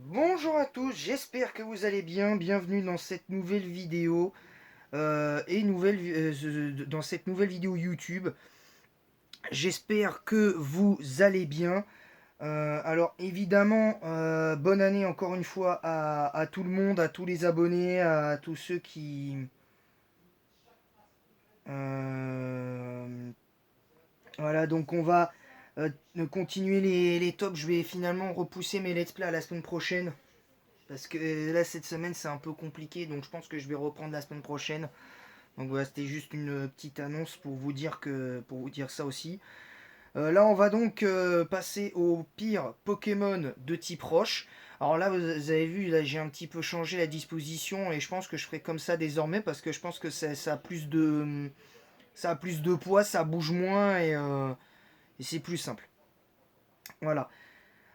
Bonjour à tous, j'espère que vous allez bien. Bienvenue dans cette nouvelle vidéo dans cette nouvelle vidéo YouTube. J'espère que vous allez bien. Alors évidemment, bonne année encore une fois à tout le monde, à tous les abonnés, à tous ceux qui euh, voilà. Donc on va continuer les tops. Je vais finalement repousser mes let's play à la semaine prochaine. Parce que là, cette semaine, c'est un peu compliqué, donc je pense que je vais reprendre la semaine prochaine. Donc voilà, c'était juste une petite annonce pour vous dire ça aussi. Là, on va donc passer au pire Pokémon de type roche. Alors là, vous avez vu, là, j'ai un petit peu changé la disposition et je pense que je ferai comme ça désormais parce que je pense que ça a plus de poids, ça bouge moins et c'est plus simple. Voilà.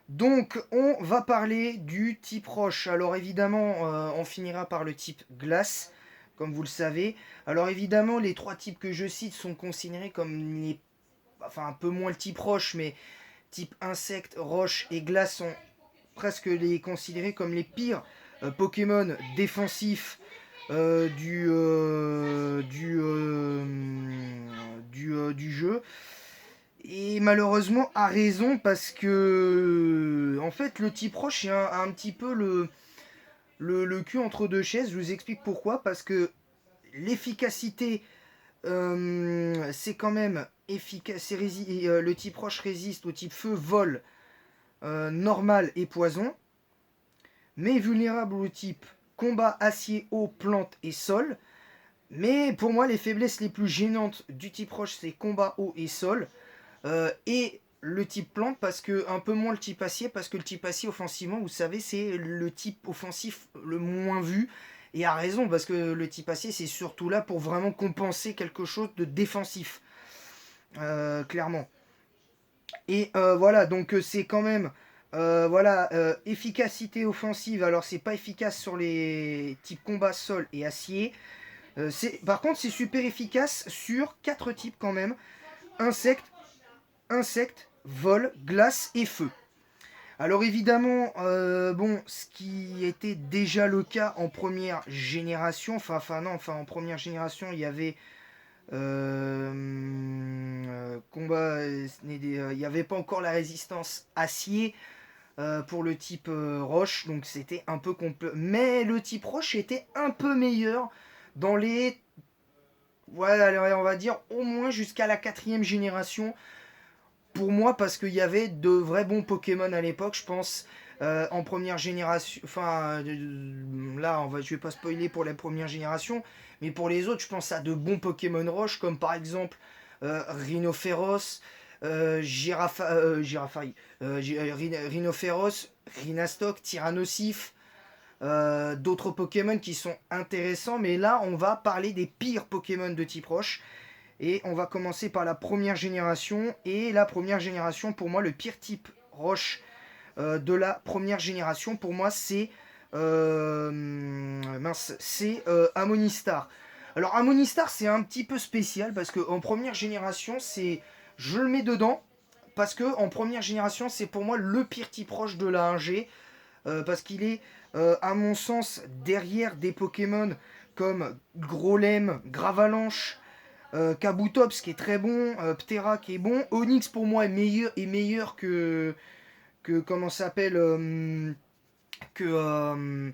Donc, on va parler du type roche. Alors, évidemment, on finira par le type glace, comme vous le savez. Alors, évidemment, les trois types que je cite sont considérés comme les. Enfin, un peu moins le type roche, mais type insecte, roche et glace sont presque les considérés comme les pires Pokémon défensifs du jeu. Et malheureusement, a raison parce que, en fait, le type roche est un petit peu le cul entre deux chaises. Je vous explique pourquoi. Parce que l'efficacité, c'est quand même efficace. Le type roche résiste au type feu, vol, normal et poison. Mais vulnérable au type combat, acier, eau, plante et sol. Mais pour moi, les faiblesses les plus gênantes du type roche, c'est combat, eau et sol. Et le type plante parce que un peu moins le type acier parce que le type acier offensivement vous savez c'est le type offensif le moins vu et a raison parce que le type acier c'est surtout là pour vraiment compenser quelque chose de défensif clairement et voilà donc c'est quand même voilà efficacité offensive alors c'est pas efficace sur les types combat sol et acier. Par contre c'est super efficace sur quatre types quand même insectes insectes, vol, glace et feu. Alors évidemment, bon, ce qui était déjà le cas en première génération, en première génération, il y avait il n'y avait pas encore la résistance acier pour le type roche, donc c'était un peu complet. Mais le type roche était un peu meilleur dans les, voilà, on va dire au moins jusqu'à la quatrième génération pour moi parce qu'il y avait de vrais bons Pokémon à l'époque, je pense. En première génération, là, je vais pas spoiler pour la première génération, mais pour les autres, je pense à de bons Pokémon roche, comme par exemple Rhinophéros, Rhinophéros, Rhinastock, Tyrannosif, d'autres Pokémon qui sont intéressants, mais là, on va parler des pires Pokémon de type roche. Et on va commencer par la première génération. Et la première génération, pour moi, le pire type roche de la première génération, pour moi, c'est Amonistar. Alors Amonistar, c'est un petit peu spécial parce qu'en première génération, je le mets dedans parce que en première génération, c'est pour moi le pire type roche de la 1G parce qu'il est, à mon sens, derrière des Pokémon comme Grolem, Gravalanche, Kabutops qui est très bon, Ptera qui est bon, Onyx pour moi est meilleur que comment ça s'appelle que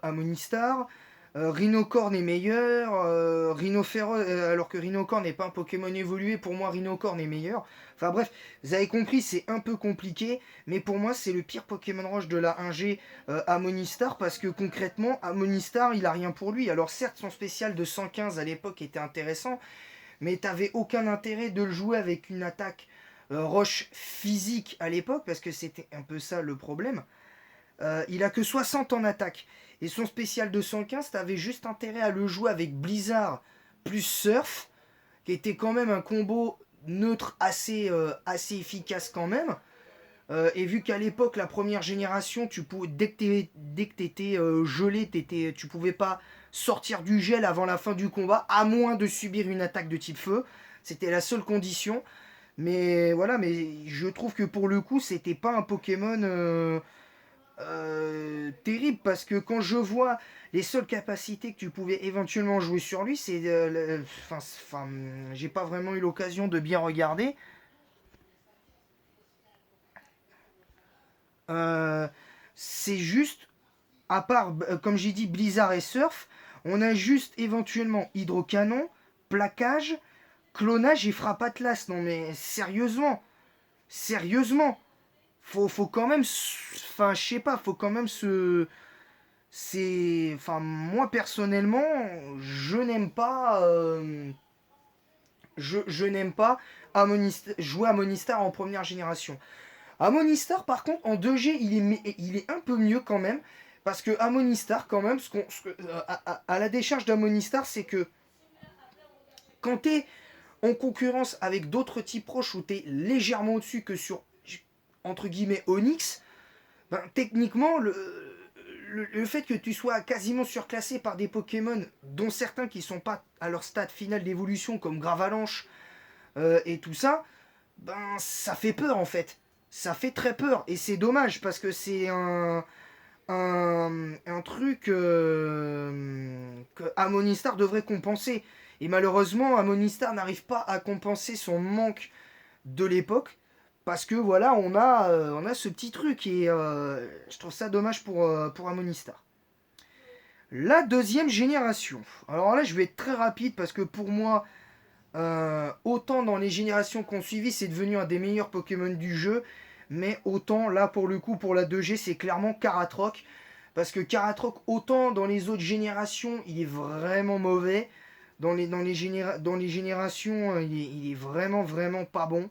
Amonistar. Rhinocorn est meilleur, alors que Rhinocorn n'est pas un Pokémon évolué, pour moi Rhinocorn est meilleur. Enfin bref, vous avez compris, c'est un peu compliqué, mais pour moi c'est le pire Pokémon Roche de la 1G Amonistar, parce que concrètement, Amonistar il a rien pour lui. Alors certes, son spécial de 115 à l'époque était intéressant, mais t'avais aucun intérêt de le jouer avec une attaque Roche physique à l'époque, parce que c'était un peu ça le problème. Il a que 60 en attaque. Et son spécial de 115, t'avais juste intérêt à le jouer avec Blizzard plus Surf, qui était quand même un combo neutre assez efficace quand même. Et vu qu'à l'époque, la première génération, dès que t'étais gelé, tu pouvais pas sortir du gel avant la fin du combat, à moins de subir une attaque de type feu. C'était la seule condition. Mais voilà, mais je trouve que pour le coup, c'était pas un Pokémon terrible parce que quand je vois les seules capacités que tu pouvais éventuellement jouer sur lui, c'est. Enfin, j'ai pas vraiment eu l'occasion de bien regarder. Euh, c'est juste, à part, comme j'ai dit, Blizzard et Surf, on a juste éventuellement Hydrocanon, Plaquage, Clonage et Frappe Atlas. Non mais sérieusement, sérieusement, faut quand même. Enfin, je sais pas, faut quand même se. C'est. Enfin, moi personnellement, je n'aime pas. Je n'aime pas jouer à Monistar en première génération. Amonistar, par contre, en 2G, il est un peu mieux quand même. Parce que Amonistar, quand même, à la décharge d'Amonistar, c'est que quand t'es en concurrence avec d'autres types proches où t'es légèrement au-dessus que sur, entre guillemets, Onyx, ben, techniquement, le fait que tu sois quasiment surclassé par des Pokémon, dont certains qui sont pas à leur stade final d'évolution, comme Gravalanche et tout ça, ben ça fait peur en fait. Ça fait très peur. Et c'est dommage parce que c'est un truc que Amonistar devrait compenser. Et malheureusement, Amonistar n'arrive pas à compenser son manque de l'époque. Parce que voilà, on a ce petit truc. Et je trouve ça dommage pour Amonistar. La deuxième génération. Alors là, je vais être très rapide parce que pour moi, autant dans les générations qu'on suivi, c'est devenu un des meilleurs Pokémon du jeu. Mais autant là, pour le coup, pour la 2G, c'est clairement Karatroc. Parce que Karatroc, autant dans les autres générations, il est vraiment mauvais. Dans les générations, il est vraiment, vraiment pas bon.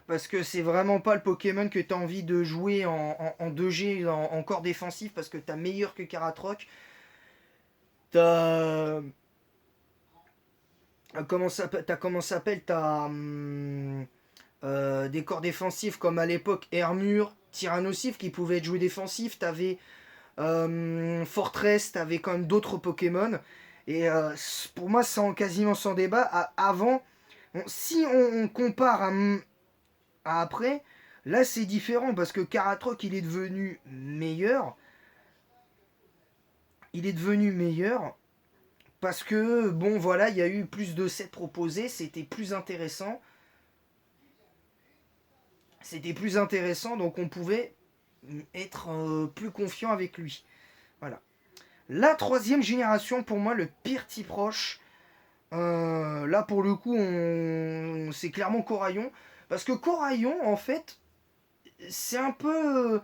Parce que c'est vraiment pas le Pokémon que tu as envie de jouer en 2G, en corps défensif, parce que tu as meilleur que Karatroc. T'as. Comment ça s'appelle T'as des corps défensifs comme à l'époque Hermure, Tyrannosif qui pouvaient être joués défensifs. T'avais Fortress, t'avais quand même d'autres Pokémon. Et pour moi, quasiment sans débat, avant, si on compare à après, là c'est différent parce que Karatroc il est devenu meilleur. Il est devenu meilleur parce que, bon voilà, il y a eu plus de sets proposés, c'était plus intéressant. C'était plus intéressant, donc on pouvait être plus confiant avec lui. Voilà. La troisième génération, pour moi, le pire type roche. Là, pour le coup, c'est clairement Coraillon. Parce que Coraillon, en fait, c'est un peu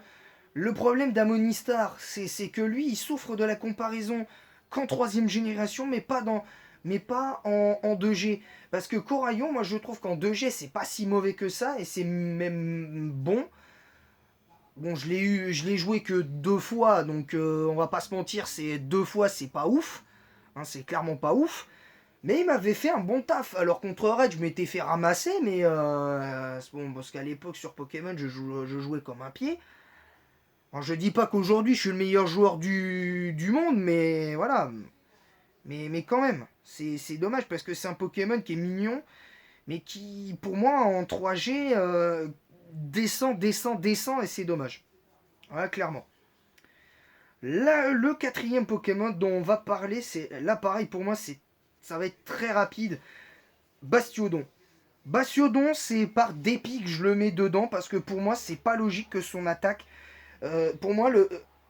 le problème d'Amonistar. C'est que lui, il souffre de la comparaison qu'en troisième génération, mais pas en 2G. Parce que Coraillon, moi, je trouve qu'en 2G, c'est pas si mauvais que ça, et c'est même bon. Bon, je l'ai joué que deux fois, donc on va pas se mentir, c'est deux fois, c'est pas ouf. Hein, c'est clairement pas ouf. Mais il m'avait fait un bon taf. Alors contre Red, je m'étais fait ramasser, mais bon, parce qu'à l'époque sur Pokémon, je jouais comme un pied. Alors, je dis pas qu'aujourd'hui je suis le meilleur joueur du monde, mais voilà. Mais quand même, c'est dommage parce que c'est un Pokémon qui est mignon, mais qui, pour moi, en 3G, descend, et c'est dommage. Voilà, clairement. Là, le quatrième Pokémon dont on va parler, c'est là pareil pour moi, ça va être très rapide. Bastiodon. Bastiodon, c'est par dépit que je le mets dedans parce que pour moi, c'est pas logique que son attaque. Pour moi,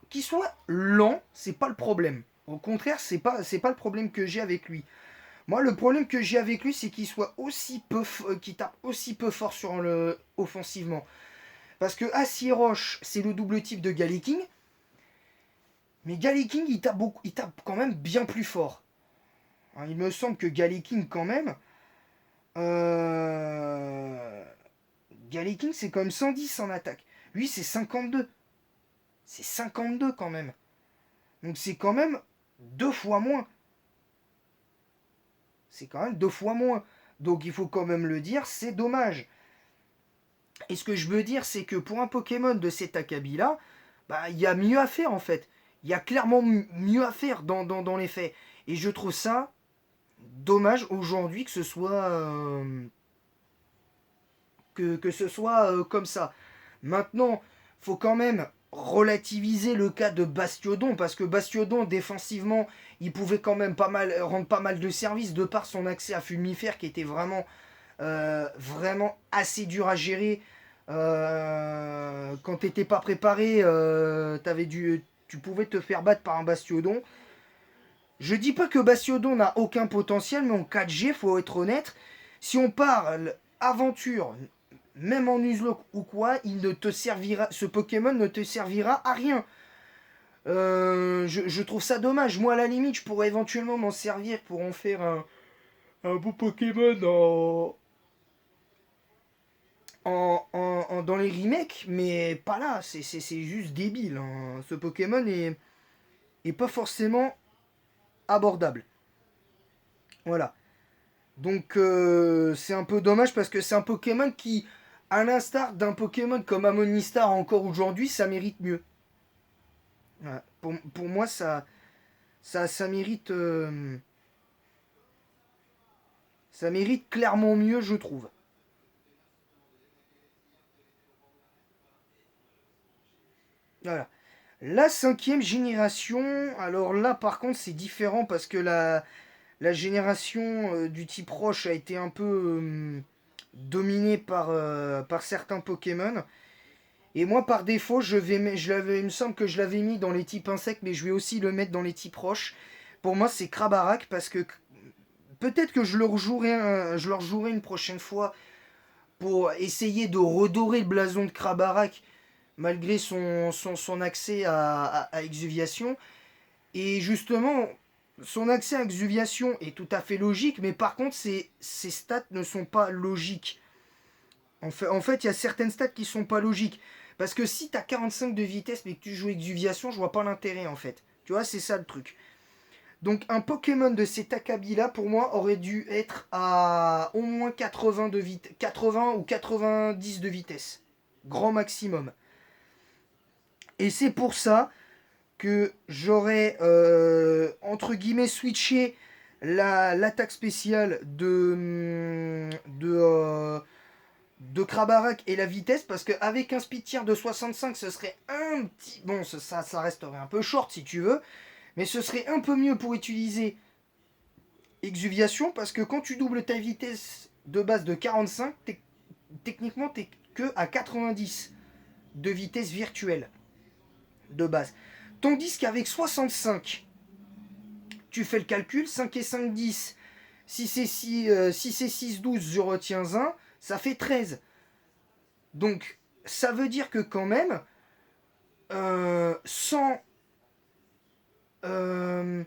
qu'il soit lent, c'est pas le problème. Au contraire, c'est pas le problème que j'ai avec lui. Moi, le problème que j'ai avec lui, c'est qu'il soit aussi peu, qu'il tape aussi peu fort sur le offensivement. Parce que Acier Roche, c'est le double type de Galliking. Mais Galliking, il tape quand même bien plus fort. Hein, il me semble que Galliking, quand même. Euh... Galliking, c'est quand même 110 en attaque. Lui, c'est 52. C'est 52 quand même. Donc c'est quand même deux fois moins. C'est quand même deux fois moins. Donc il faut quand même le dire, c'est dommage. Et ce que je veux dire, c'est que pour un Pokémon de cet acabit-là, bah, il y a mieux à faire en fait. Il y a clairement mieux à faire dans les faits. Et je trouve ça dommage aujourd'hui que ce soit que ce soit comme ça. Maintenant, faut quand même relativiser le cas de Bastiodon, parce que Bastiodon, défensivement, il pouvait quand même pas mal, rendre pas mal de services de par son accès à Fulmifère qui était vraiment assez dur à gérer. Quand t'étais pas préparé, tu pouvais te faire battre par un Bastiodon. Je dis pas que Bastiodon n'a aucun potentiel, mais en 4G, faut être honnête. Si on parle aventure, même en Nuzlocke ou quoi, ce Pokémon ne te servira à rien. Je trouve ça dommage. Moi, à la limite, je pourrais éventuellement m'en servir pour en faire un beau Pokémon dans les remakes, mais pas là. C'est juste débile, hein. Ce Pokémon est pas forcément abordable. Voilà. Donc c'est un peu dommage parce que c'est un Pokémon qui, à l'instar d'un Pokémon comme Amonistar encore aujourd'hui, ça mérite mieux. Voilà. Pour moi, ça ça mérite clairement mieux, je trouve. Voilà. La cinquième génération, alors là par contre c'est différent parce que la génération du type roche a été un peu dominée par certains Pokémon. Et moi, par défaut, il me semble que je l'avais mis dans les types insectes, mais je vais aussi le mettre dans les types roches. Pour moi, c'est Krabarak parce que peut-être que je le rejouerai une prochaine fois pour essayer de redorer le blason de Krabarak malgré son accès à Exuviation. Et justement, son accès à Exuviation est tout à fait logique, mais par contre, ses stats ne sont pas logiques. En fait, il y a certaines stats qui sont pas logiques. Parce que si tu as 45 de vitesse mais que tu joues Exuviation, je vois pas l'intérêt en fait. Tu vois, c'est ça le truc. Donc un Pokémon de cet acabit-là, pour moi, aurait dû être à au moins 80 ou 90 de vitesse. Grand maximum. Et c'est pour ça que j'aurais, entre guillemets, switché l'attaque spéciale de Krabarak et la vitesse, parce qu'avec un speed tier de 65, ce serait un petit... Bon, ça resterait un peu short si tu veux, mais ce serait un peu mieux pour utiliser Exuviation, parce que quand tu doubles ta vitesse de base de 45, techniquement, t'es que à 90 de vitesse virtuelle de base. Tandis qu'avec 65, tu fais le calcul, 5 et 5, 10. Si c'est 6, 12, je retiens 1, ça fait 13. Donc, ça veut dire que quand même, sans, euh,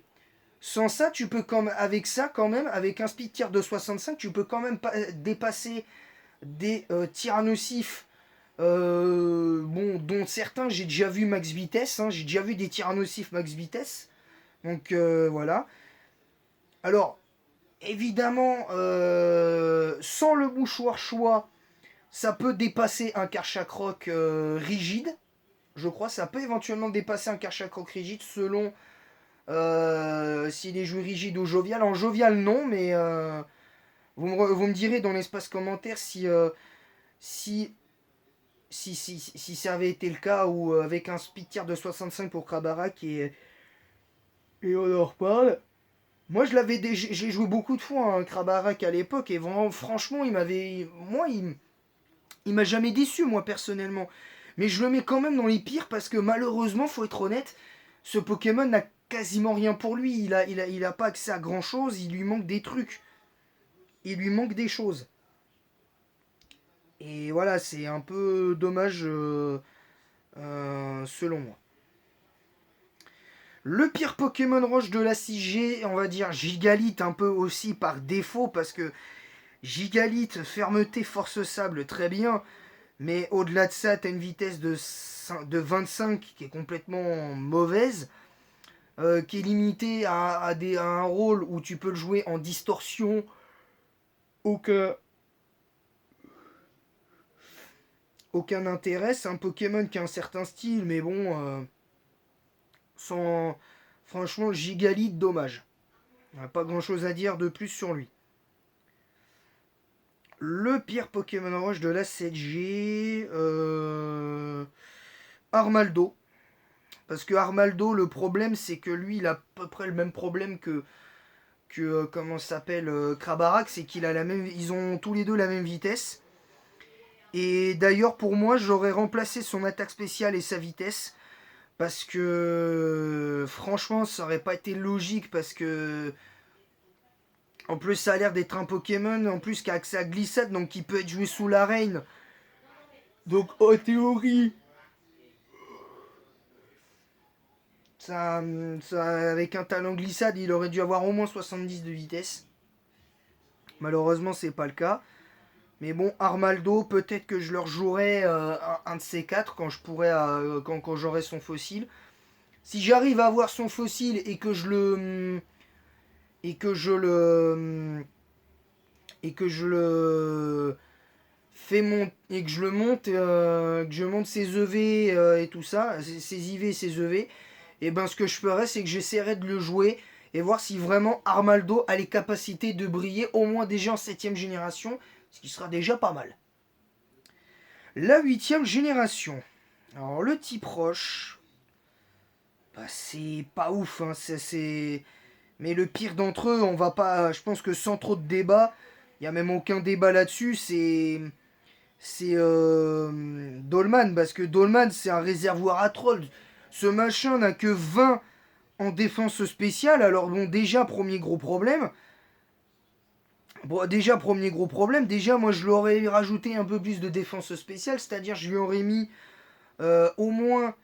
sans ça, tu peux quand même, avec ça, quand même, avec un speed tier de 65, tu peux quand même pas dépasser des tirs nocifs. Bon, dont certains j'ai déjà vu max vitesse, hein, j'ai déjà vu des tirs nocifs max vitesse. Donc voilà. Alors, évidemment, sans le mouchoir choix, ça peut dépasser un Karchakroc rigide. Je crois ça peut éventuellement dépasser un Karchakroc rigide selon s'il est joué rigide ou jovial. En jovial, non, mais vous me direz dans l'espace commentaire si, si ça avait été le cas ou avec un speed tier de 65 pour Krabarak et on en reparle. Moi, j'ai joué beaucoup de fois à un Krabarak à l'époque et vraiment, franchement, il m'a jamais déçu, moi, personnellement. Mais je le mets quand même dans les pires parce que malheureusement, faut être honnête, ce Pokémon n'a quasiment rien pour lui. Il a pas accès à grand chose, il lui manque des trucs. Il lui manque des choses. Et voilà, c'est un peu dommage selon moi. Le pire Pokémon Roche de la 6G, on va dire Gigalith un peu aussi par défaut parce que Gigalith, fermeté, force sable, très bien. Mais au-delà de ça, tu as une vitesse de 25 qui est complètement mauvaise, qui est limitée à un rôle où tu peux le jouer en distorsion. Aucun, aucun intérêt. C'est un Pokémon qui a un certain style, mais bon, sans, franchement, Gigalith, dommage. On n'a pas grand chose à dire de plus sur lui. Le pire Pokémon Rush de la 7G, Armaldo. Parce que Armaldo, le problème, c'est que lui, il a à peu près le même problème que comment ça s'appelle, Krabarak, c'est qu'il a la même, ils ont tous les deux la même vitesse. Et d'ailleurs, pour moi, j'aurais remplacé son attaque spéciale et sa vitesse. Parce que franchement, ça aurait pas été logique. Parce que en plus, ça a l'air d'être un Pokémon en plus qui a accès à glissade, donc qui peut être joué sous l'arène. Donc en théorie, avec un talent glissade, il aurait dû avoir au moins 70 de vitesse. Malheureusement, c'est pas le cas. Mais bon, Armaldo, peut-être que je leur jouerai un de ces quatre quand je pourrai, quand j'aurai son fossile. Si j'arrive à avoir son fossile et que je le et que je le et que je le fais mon et que je le monte, que je monte ses EV et tout ça, ses IV et ses EV, et ben ce que je ferai, c'est que j'essaierai de le jouer et voir si vraiment Armaldo a les capacités de briller au moins déjà en 7ème génération, ce qui sera déjà pas mal. La 8ème génération. Alors le type roche, bah, c'est pas ouf, hein, mais le pire d'entre eux, on va pas, je pense que sans trop de débat, il y a même aucun débat là-dessus, c'est Dolman, parce que Dolman c'est un réservoir à trolls. Ce machin n'a que 20 en défense spéciale, alors bon déjà premier gros problème. Bon déjà premier gros problème, déjà moi je l'aurais rajouté un peu plus de défense spéciale, c'est-à-dire je lui aurais mis au moins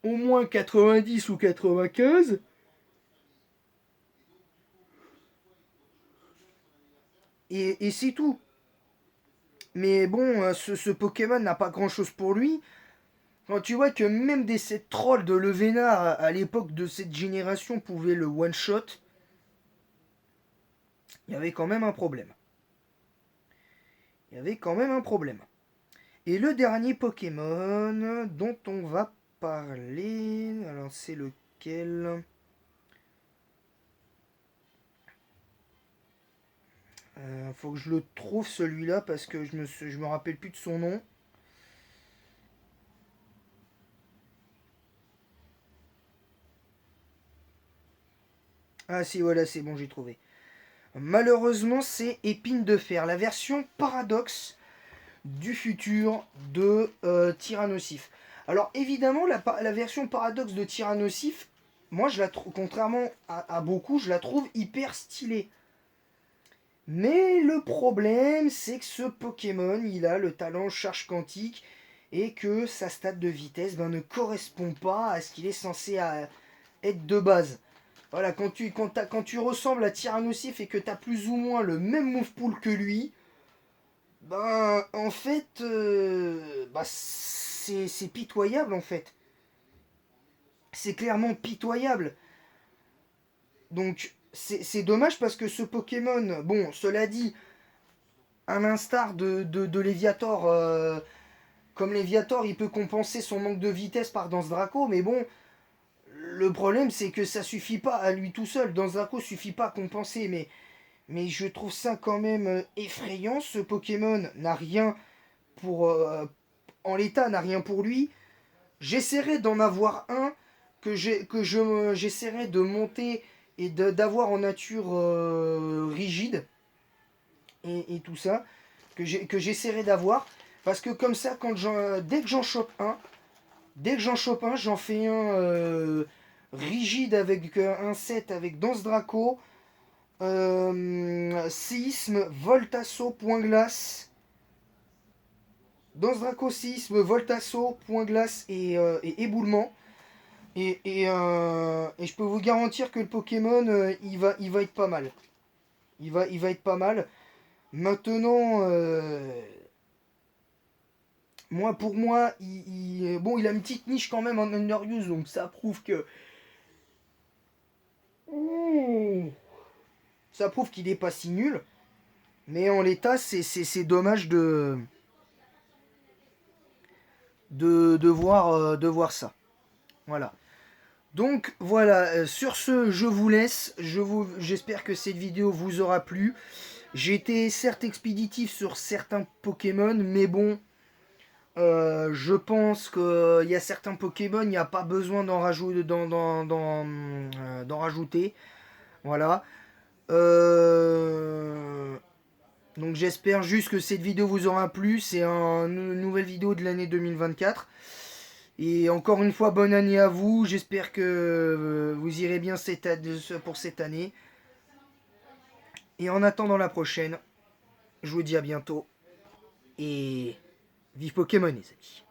90 ou 95. Et c'est tout. Mais bon, ce Pokémon n'a pas grand-chose pour lui. Quand tu vois que même des 7 trolls de Levénard à l'époque de cette génération pouvaient le one-shot, il y avait quand même un problème. Il y avait quand même un problème. Et le dernier Pokémon dont on va parler, alors c'est lequel? Faut que je le trouve celui-là parce que je me rappelle plus de son nom. Ah si voilà, c'est bon, j'ai trouvé. Malheureusement, c'est Épine de Fer, la version paradoxe du futur de Tyrannosif. Alors évidemment, la version paradoxe de Tyrannosif, moi je la trouve, contrairement à beaucoup, je la trouve hyper stylée. Mais le problème, c'est que ce Pokémon, il a le talent charge quantique et que sa stat de vitesse ne correspond pas à ce qu'il est censé être de base. Voilà, quand tu ressembles à Tyrannosif et que tu as plus ou moins le même move pool que lui, ben en fait, c'est pitoyable en fait. C'est clairement pitoyable. Donc c'est dommage parce que ce Pokémon, bon, cela dit, à l'instar de Léviator, comme Léviator, il peut compenser son manque de vitesse par Danse Draco, mais bon, le problème c'est que ça suffit pas à lui tout seul. Danse Draco suffit pas à compenser, mais je trouve ça quand même effrayant. Ce Pokémon n'a rien pour. En l'état, n'a rien pour lui. J'essaierai d'en avoir un j'essaierai de monter et d'avoir en nature rigide et tout ça que j'essaierai d'avoir parce que comme ça dès que j'en chope un j'en fais un rigide avec un set avec Danse Draco, séisme, Voltasso, point glace. Danse Draco, séisme, Voltasso, point glace et éboulement. Et je peux vous garantir que le Pokémon, il va être pas mal. Il va être pas mal. Maintenant, pour moi, bon, il a une petite niche quand même en Underuse, donc ça prouve que... Ça prouve qu'il est pas si nul. Mais en l'état, c'est dommage de voir ça. Voilà. Donc voilà, sur ce, je vous laisse. J'espère que cette vidéo vous aura plu. J'ai été certes expéditif sur certains Pokémon, mais bon, je pense qu'il y a certains Pokémon, il n'y a pas besoin d'en rajouter. Voilà. Euh, donc j'espère juste que cette vidéo vous aura plu. C'est une nouvelle vidéo de l'année 2024. Et encore une fois, bonne année à vous. J'espère que vous irez bien pour cette année. Et en attendant la prochaine, je vous dis à bientôt. Et vive Pokémon les amis.